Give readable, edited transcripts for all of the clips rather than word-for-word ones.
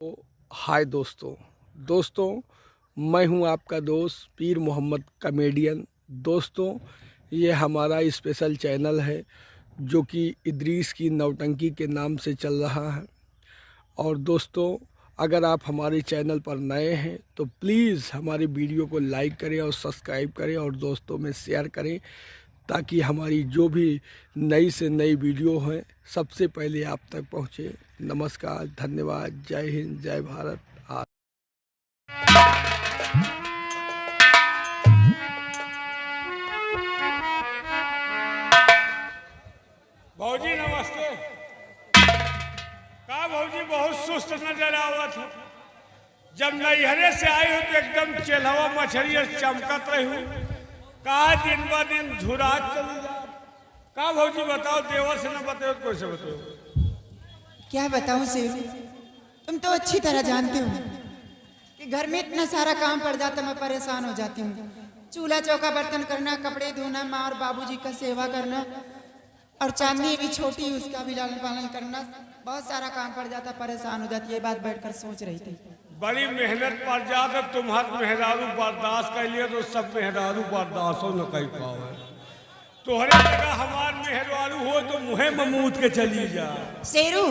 हाय दोस्तों मैं हूं आपका दोस्त पीर मोहम्मद कॉमेडियन। दोस्तों, ये हमारा स्पेशल चैनल है जो कि इदरीस की नौटंकी के नाम से चल रहा है। और दोस्तों, अगर आप हमारे चैनल पर नए हैं तो प्लीज़ हमारी वीडियो को लाइक करें और सब्सक्राइब करें और दोस्तों में शेयर करें, ताकि हमारी जो भी नई से नई वीडियो हैं सबसे पहले आप तक पहुँचे। नमस्कार, धन्यवाद, जय हिंद, जय भारत। भौजी नमस्ते। का भौजी बहुत सुस्त नजर आवत हो। जब नैहरे से आई हो तो एकदम चेलवा मछली चमकत रही हूँ। का दिन ब दिन झुरा चली जा। का भौजी बताओ, देवर से न बताओ तो कैसे बताओ? क्या बताऊं सेरू, तुम तो अच्छी तरह जानते हो कि घर में इतना सारा काम पड़ जाता, मैं परेशान हो जाती हूँ। चूल्हा चौका बर्तन करना, कपड़े धोना, माँ और बाबूजी का सेवा करना, और चांदनी भी छोटी, उसका भी लालन पालन करना, बहुत सारा काम पड़ जाता, परेशान हो जाती है। ये बात बैठकर सोच रही थी। बड़ी मेहनत पड़ जाता, तुम्हार मेहरारू बर्दाश्त कर लिए तो सब मेहरारू बर्दाश्त हो न कर पाओ। तोहरे जगह हमार मेहरारू हो तो मुहे ममूद के चली जा। शेरू,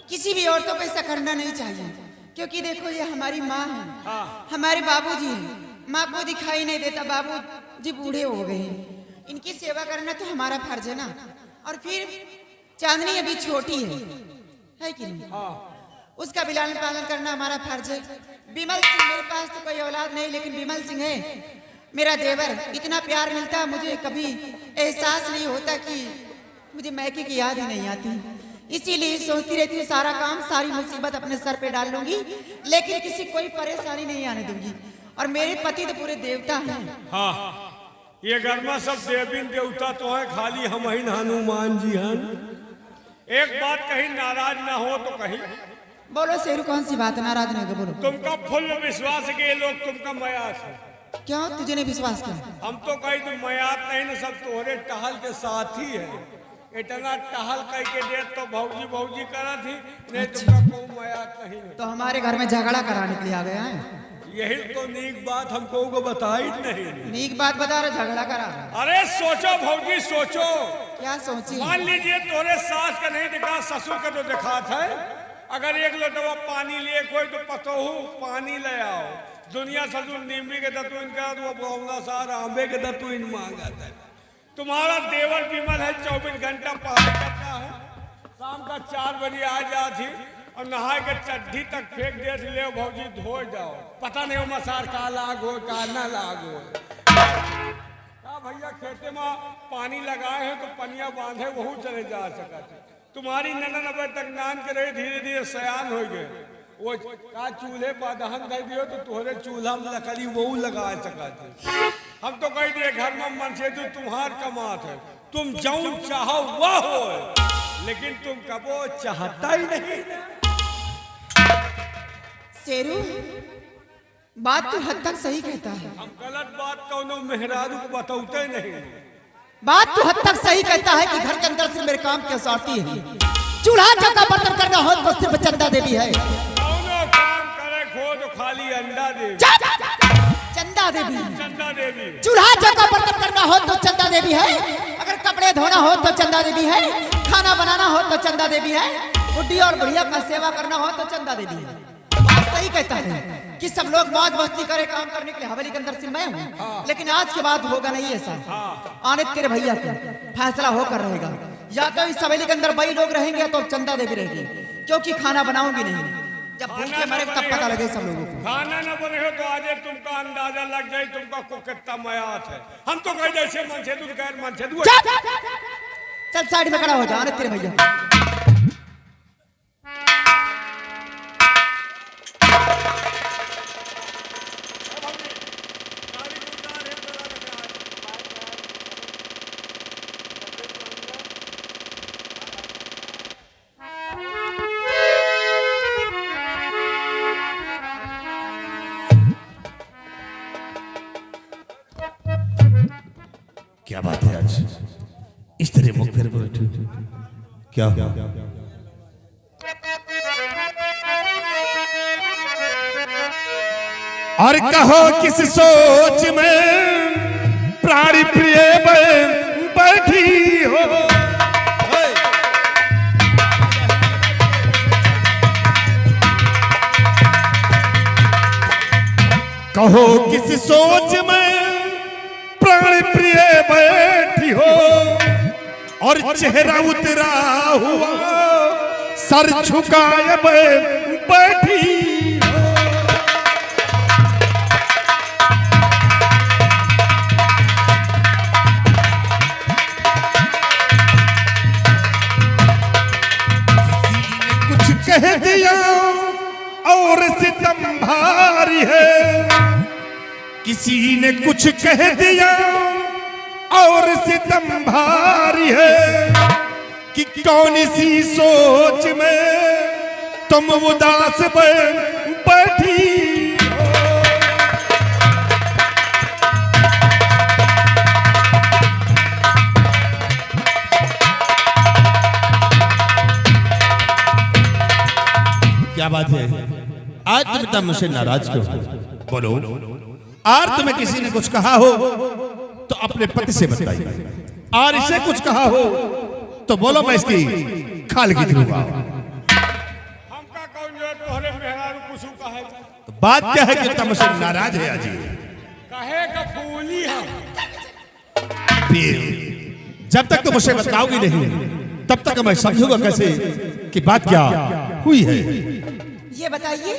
किसी भी औरतों को ऐसा करना नहीं चाहिए, क्योंकि देखो ये हमारी माँ है। हाँ। हमारे बाबूजी हैं। माँ को दिखाई नहीं देता, बाबूजी बूढ़े हो गए हैं, इनकी सेवा करना तो हमारा फर्ज है ना। और फिर चांदनी अभी छोटी है कि नहीं? हाँ। उसका भी लालन पालन करना हमारा फर्ज है। विमल सिंह, मेरे पास तो कोई औलाद नहीं, लेकिन विमल सिंह है मेरा देवर। इतना प्यार मिलता, मुझे कभी एहसास नहीं होता कि मुझे मैके की याद ही नहीं आती। इसीलिए सोचती रहती हूँ सारा काम, सारी मुसीबत अपने सर पे डाल लूंगी, लेकिन किसी कोई परेशानी नहीं आने दूंगी। और मेरे पति तो पूरे देवता हैं। हाँ, ये घर में सब देवीन देवता तो है, खाली हम ही हनुमान जी हैं। एक बात कहीं नाराज ना हो तो कहीं बोलो शेरू, कौन सी बात है? नाराज नहीं हो, बोलो। तुमका फुल विश्वास के लोग तुमका मयास है। क्यों तुझे नहीं विश्वास किया? हम तो कहीं तुम मयात नहीं ना, सब तोहरे टहल के साथ ही है। इतना टहल कह के दे तो भौजी भौजी करा थी, नहीं तुमका कोई मयात नहीं है। तो हमारे घर में झगड़ा कराने के लिए आ गया है? यही तो नीक बात हमको को बताई नहीं। नीक बात बता रहे, झगड़ा करा। अरे सोचो भौजी, सोचो। क्या सोची? मान लीजिए तोरे सास का नहीं दिखा, ससुर का तो दिखा था। अगर एक लोटवा पानी लिए कोई तो पतोहू पानी ले आओ। दुनिया ससुर नींबी के दतु इनका तो बहुना सार आंबे के दतु इन मांगा था। तुम्हारा देवर विमल है, 24 घंटा पढ़ाई करता है। शाम का 4 बजे आ जाती और नहा के चड्ढी तक फेंक दे, ले भौजी धो जाओ। पता नहीं वो मसार का लाग हो का ना लाग हो। भैया खेते में पानी लगाए हैं तो पनिया बांधे वहू चले जा सकते। तुम्हारी 99 तक नान के रहे, धीरे धीरे सयान हो गए। वो का चूल्हे पर दहन दे दियो तो तुहरे चूल्हा में लकड़ी वहू लगा सकते। हम तो कह दिए घर में मन से तो तुम्हार कमात है, तुम जौन चाहो वह हो, लेकिन तुम कबो चाहता ही नहीं। शेरू, बात तो हद तक सही कहता है। हम गलत बात कौनो मेहरारू को बताते नहीं। बात तो हद तक सही कहता है कि घर के अंदर से मेरे काम क्या साथी है। चूल्हा चौका बर्तन करना हो तो सिर्फ चंदा देवी है। कौनो काम करे खो तो खाली अंडा देवी। चंदा देवी, चंदा देवी। चूल्हा चौका बर्तन करना हो तो चंदा देवी है। अगर कपड़े धोना हो तो चंदा देवी है। खाना बनाना हो तो चंदा देवी है। बुढ़ी और बुढ़िया का सेवा करना हो तो चंदा देवी है। बात सही कहता है कि सब लोग मौज मस्ती करे काम करने के लिए हवेली के अंदर से मैं हूँ। लेकिन आज के बाद होगा नहीं ऐसा। आने तेरे भैया का फैसला होकर रहेगा। या तो इस हवेली के अंदर वही लोग रहेंगे तो चंदा देवी रहेगी, क्योंकि खाना बनाऊंगी नहीं। जब भूखे मरे तब पता लगे सब लोगों को। खाना न बने हो तो आज तुमका अंदाजा लग जाए तुमका को कितना मयात है। हम तो कह जैसे मन से दूर गैर मन से दूर। चल साइड में खड़ा हो जा, आने तेरे भैया। क्या बात है, आज इस तरह मुख फेर बैठे क्या? और कहो किस सोच में प्राणी प्रिय बैठी हो। कहो किस सोच में प्राण प्रिय बैठी हो और चेहरा उतरा हुआ सर झुकाए बैठी हो। किसी ने कुछ कह दिया और सितम भारी है, किसी ने कुछ कह दिया और सितम भारी है कि कौन सी सोच में तुम उदास बैठी हो। क्या बात है, आज तुम इतना मुझसे नाराज क्यों हो? बोलो। और तुम्हें किसी ने कुछ कहा हो तो अपने पति से बताइए, और इसे कुछ कहा हो तो बोलो मैं इसकी खाल की दूंगा। हमका कौन जो तोहरे मेहरारू कुछ कहे तो बात क्या है कि तुम मुझसे नाराज है? आज कहे का फूली है। जब तक तुम मुझसे बताओगी नहीं तब तक मैं समझूंगा कैसे कि बात क्या हुई है। ये बताइए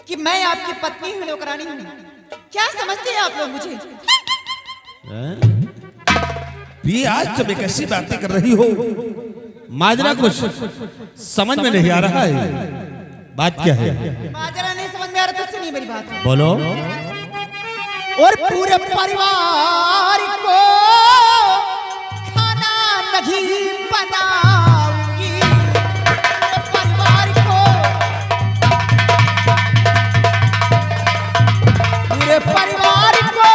कि मैं आपकी पत्नी हूँ, नौकरानी हूँ, क्या समझते हैं आप लोग मुझे? ये आज तुम एक ऐसी बातें कर रही हो, माजरा कुछ समझ में नहीं आ रहा है। बात क्या है? माजरा नहीं समझ में आ रहा तो सुनिए मेरी बात। बोलो। और पूरे परिवार को खाना नहीं बनाऊंगी, परिवार को, पूरे परिवार को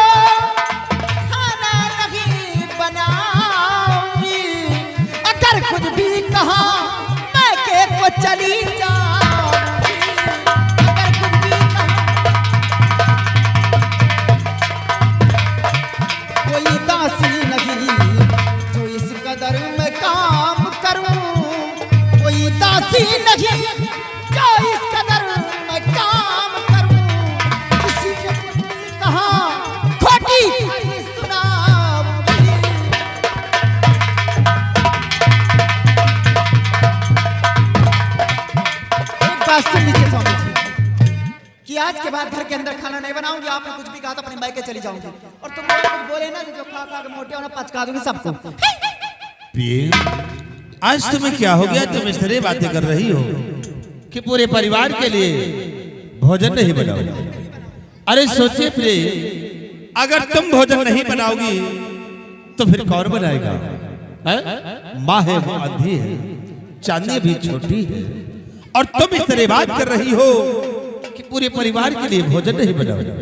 खाना नहीं बनाऊंगी। अगर खुद भी कहा मैं के को चली जाऊंगी, अगर खुद भी कहा कोई दासी नहीं जो इस कदर में काम करूं, कोई दासी नहीं जो इस कदर में काम करूं। किसी ने कहा खोटी कहानी सुनाऊंगी। एक बात सुन लीजिए स्वामी जी कि आज के बाद घर के अंदर खाना नहीं बनाऊंगी। आपने कुछ भी कहा तो अपने मायके चली जाऊंगी, और तुम लोग कुछ बोले ना जो खा खा के मोटे होना पचका दूंगी सबको। आज तुम्हें क्या हो गया? तुम इस तरह बातें कर रही हो कि पूरे परिवार के लिए भोजन नहीं बनाओगी। अरे सोचिए प्रिय, अगर तुम भोजन नहीं बनाओगी तो फिर कौन बनाएगा? माँ है वो अंधी है, चांदी भी छोटी है, और तुम इस तरह बात कर रही हो कि पूरे परिवार के लिए भोजन नहीं बनाओगे।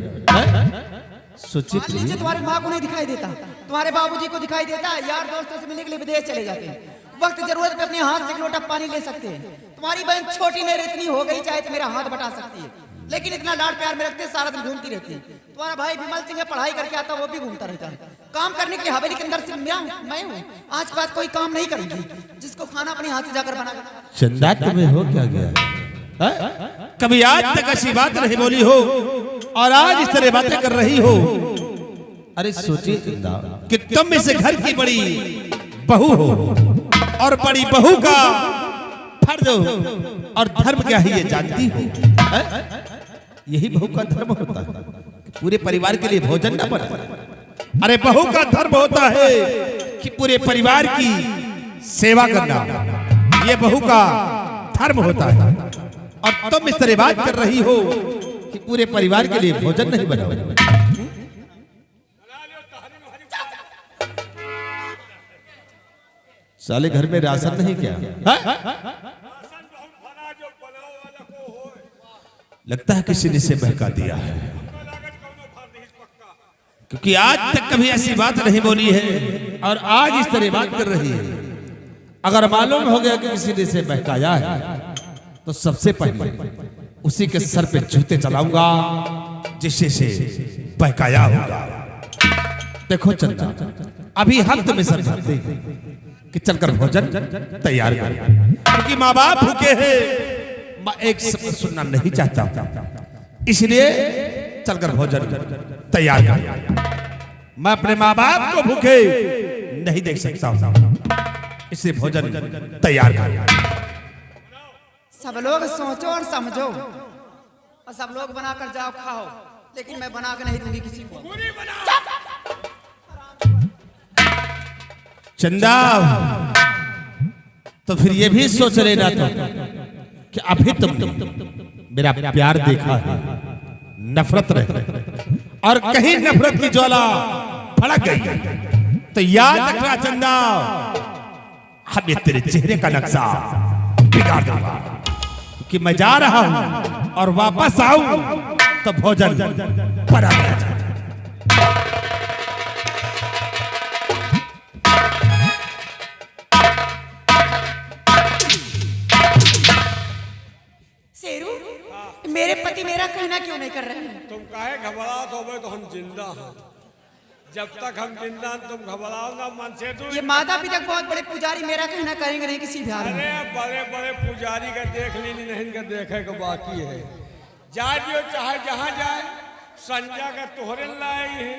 सोचिए मान लीजिए तुम्हारी माँ को नहीं दिखाई देता, तुम्हारे बाबूजी को दिखाई देता, यार दोस्तों से मिलने के लिए विदेश चले जाते हैं, वक्त जरूरत पे अपने हाथ से एक लोटा पानी ले सकते हैं। तुम्हारी बहन छोटी नहीं इतनी हो गई चाहे तो मेरा हाथ बटा सकती है, लेकिन इतना लाड प्यार में रखते सारा दिन घूमती रहती है। तुम्हारा भाई विमल सिंह पढ़ाई करके आता वो भी घूमता रहता है। काम करने की हवेली के अंदर सिर्फ मैं हूँ। आज बात कोई काम नहीं करूंगी, जिसको खाना अपने हाथ से जाकर बना। चंदा तुम्हें हो क्या गया? कभी आज तक ऐसी बात नहीं बोली हो और आज इस तरह बातें कर रही हो। अरे सोचिए चंदा कि तुम इस घर की बड़ी बहू हो, और बड़ी बहू का फर्ज और धर्म क्या है ये जानती हो? यही बहू का धर्म होता है, पूरे परिवार के लिए भोजन न बनाए। अरे बहू का धर्म होता है कि पूरे परिवार की सेवा करना, ये बहू का धर्म होता है, और तुम इस तरह बात कर रही हो कि पूरे परिवार के लिए भोजन नहीं बनाओ। साले घर में राशन नहीं क्या? लगता है किसी ने इसे बहका दिया है, क्योंकि आज तक कभी ऐसी बात नहीं बोली है और आज इस तरह बात कर रही है। अगर मालूम हो गया कि किसी ने इसे बहकाया है तो सबसे पहले उसी के सर पे जूते चलाऊंगा जिससे से बहकाया होगा। देखो चंदा, अभी हम तुम्हें समझाते हैं कि चलकर भोजन तैयार कर, क्योंकि माँ बाप भूखे हैं। मैं एक शब्द सुनना नहीं चाहता, इसलिए चलकर भोजन तैयार कर। मैं अपने माँ बाप को भूखे नहीं देख सकता, इसलिए भोजन तैयार कर। सब लोग सोचो और समझो और सब लोग बनाकर जाओ खाओ, लेकिन मैं बना के नहीं दूंगी किसी को। चंदा, तो फिर ये भी सोच लेना तो कि अभी तुमने मेरा प्यार देखा है, नफरत रहे और कहीं नफरत की ज्वाला भड़क गई तो याद रखना चंदा, हम ये तेरे चेहरे का नक्शा बिगाड़ दूंगा। कि मैं जा रहा हूं और वापस आऊं तो भोजन पर आ गया। शेरू, मेरे पति मेरा कहना क्यों नहीं कर रहे हैं? तुम काहे घबरात हो गए? तो हम जिंदा हैं। जब तक हम जिंदा तुम घबराओ ना मन से। तू ये माता पिता बहुत बड़े पुजारी मेरा कहना करेंगे नहीं किसी भी हाल में। अरे बड़े बड़े पुजारी का देख ली नहीं, इनका देखे का बाकी है। जा दियो चाहे जहाँ जाए। संजा का तोहरे लाई है,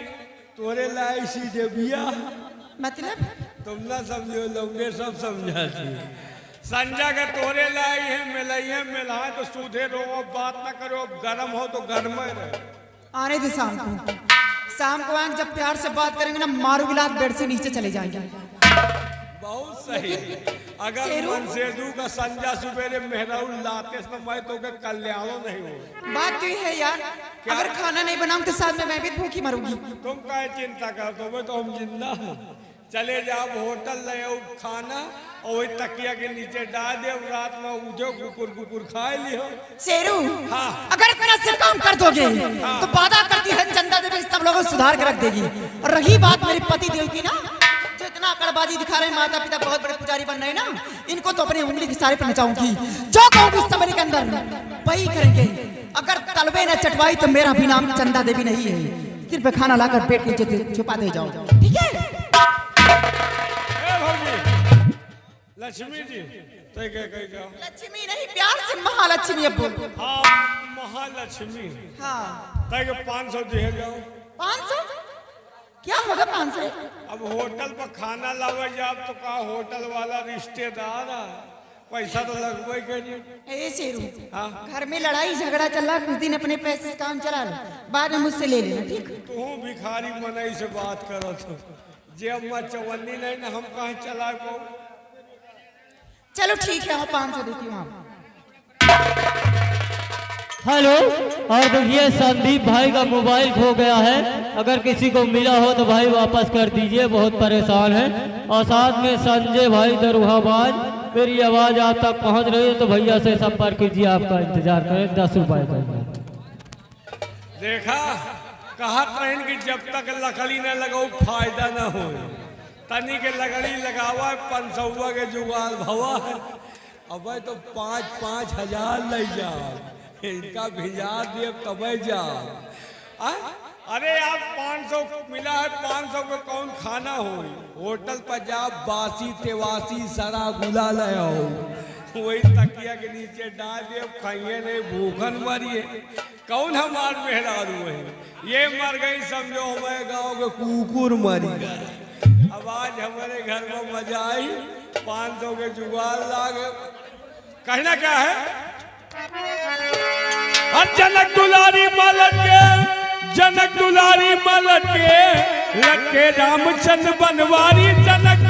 तोहरे लाई सी देविया। मतलब तुम ना समझो, लोगे सब समझा थी। संजा का तोहरे लाई है, मिलाई मिलाए तो सूधे रहो, बात ना करो। गर्म हो तो गर्म रहे। आने दे शाम को, शाम को आएंगे, जब प्यार से बात करेंगे ना मारू गिलास बेड से नीचे चले जाएंगे। बहुत सही। अगर मनसेदू का संजा सुबेरे मेहराउल लाते समय तो के कल्याणो नहीं हो। बात तो ये है यार, अगर खाना नहीं बनाऊं तो साथ में मैं भी भूखी मरूंगी। तुम क्या चिंता करते हो? तो हम जिंदा हैं। चले जाओ होटल ले आओ खाना और वही तकिया के नीचे डाल दे, रात में उठो कुकुर कुकुर खाए लियो। शेरू, हाँ। अगर इतना से काम कर दोगे तो वादा करती है चंदा देवी सब लोगों को सुधार कर रख देगी। और रही बात मेरे पति देव की ना, जो इतना अकड़बाजी दिखा रहे हैं, माता पिता बहुत बड़े पुजारी बन रहे हैं ना, इनको तो अपनी उंगली के सारे पर नचाऊंगी। जो कहूंगी इस समय के अंदर वही करेंगे। अगर तलवे न चटवाई तो मेरा भी नाम चंदा देवी नहीं है। सिर्फ खाना लाकर पेट के नीचे छुपा दे जाओ, ठीक है? लक्ष्मी जी तो कह जाओ। लक्ष्मी नहीं, प्यार से महालक्ष्मी। अब बोल। हाँ, महालक्ष्मी। हाँ, तय 500 दे जाओ। 500 क्या होगा? 500 अब होटल पर खाना लावे जाओ तो का होटल वाला रिश्तेदार है, पैसा तो लगभग करिए। ए शेरू, हाँ। घर में लड़ाई झगड़ा चल रहा, कुछ दिन अपने पैसे से काम चला लो, बाद में मुझसे ले लेना, ठीक? तू भिखारी मनई से बात करो तो जे अम्मा चवन्नी नहीं ना, हम कहाँ चला को। चलो ठीक है, मैं 500 देती हूँ आप। हेलो, और देखिए संदीप भाई का मोबाइल खो गया है, अगर किसी को मिला हो तो भाई वापस कर दीजिए, बहुत परेशान है। और साथ में संजय भाई दरुहाबाज, मेरी आवाज आप तक पहुंच रही है तो भैया से संपर्क कीजिए, आपका इंतजार करें। 10 रुपए का। देखा, कहा ट्रेन की जब तक लकड़ी न लगाओ फायदा न हो। तनी के लकड़ी लगावा 500 के जुगाड़ भवा है। अब तो 5-5 हजार ले जाओ, इनका भिजा दिए तब जाओ। अरे आप 500 मिला है, 500 में कौन खाना हो? होटल पर जा, बासी तेवासी सारा गुला ले आओ, वही तकिया के नीचे डाल दिए, खाइए नहीं, भूखन मरिए। कौन हमार मेहरारू है? ये मर गई समझो हमारे गाँव के कुकुर मरी गए। अब आज हमारे घर में मजा आई, 500 के जुगाड़ लागे। कहना क्या है? जनक दुलारी मलट के, जनक दुलारी मलट के, लटके रामचंद्र बनवारी। जनक